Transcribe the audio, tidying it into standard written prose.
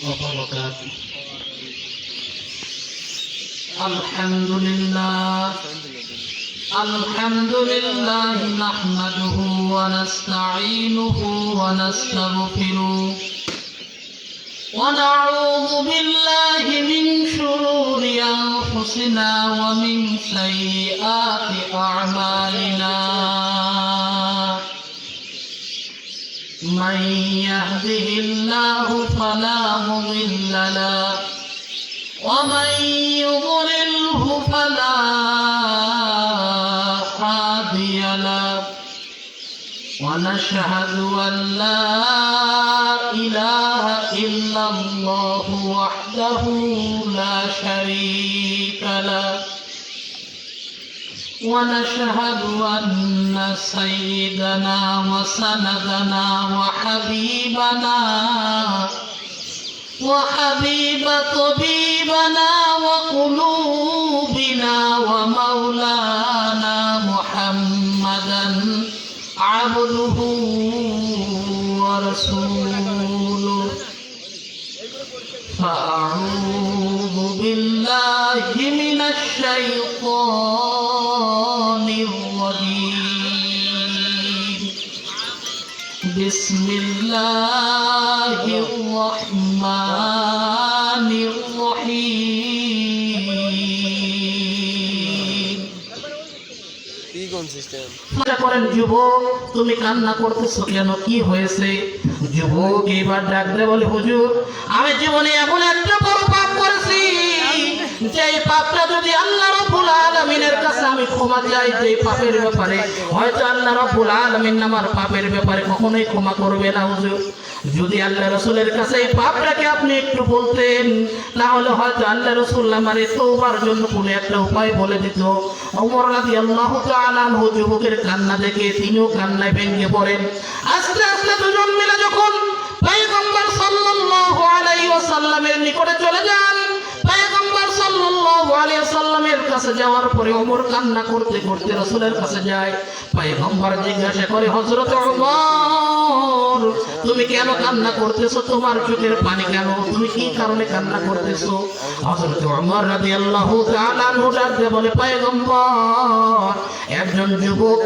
وبركاته. الحمد لله نحمده ونستعينه ونستغفره ونعوذ بالله من شرور أنفسنا ومن سيئات أعمالنا. من يهده الله فلا مضل له ومن يضلله فلا هادي له. ونشهد أن لا إله إلا الله وحده لا شريك له. ونشهد أن سيدنا وسندنا وحبيب طبيبنا وقلوبنا ومولانا محمدا عبده ورسوله. فأعوذ بالله من الشيطان الرجيم. بسم الله الرحمن الرحيم. করেন যুবক, তুমি কান্না করতেছো কেন, কি হয়েছে? যুবক এবার ডাক দেয়, বলে হুজুর আমি জীবনে এমন একটা বড় পাপ করেছি যে পাপটা যদি আল্লাহ রাব্বুল আলামিনের কাছে আমি ক্ষমা চাই, যে পাপের ব্যাপারে হয়তো আল্লাহ রাব্বুল আলামিন আমার পাপের ব্যাপারে কখনোই ক্ষমা করবে না। হুজুর যদি আল্লাহ রাসূলের কাছে এই পাপটাকে আপনি একটু বলতেন, তাহলে হয়তো আল্লাহ রাসূল আমার তওবার জন্য কোনো একটা উপায় বলে দিত। ওমর রাদিয়াল্লাহু তাআলা আনহু যুবকের কান্না দেখে তিনিও কান্নায় ভেঙে পড়েন। আস্তে আস্তে দুজন মিলে যখন পয়গম্বর সাল্লাল্লাহু আলাইহি ওয়াসাল্লামের নিকটে চলে যান, পয়গম্বর সাল্লাল্লাহু আলাইহি ওয়াসাল্লামের কাছে যাওয়ার পরে ওমর কান্না করতে করতে রাসূলের কাছে যায়। পয়গম্বর জিজ্ঞাসা করে, হযরত ওমর তুমি কেন কান্না করতেছো? তোমার চোখের পানি কেন? তুমি কি কারণে কান্না করতেছো? হযরত ওমর রাদিয়াল্লাহু তাআলা আনহু ডাক দিয়ে বলে, পয়গম্বর একজন যুবক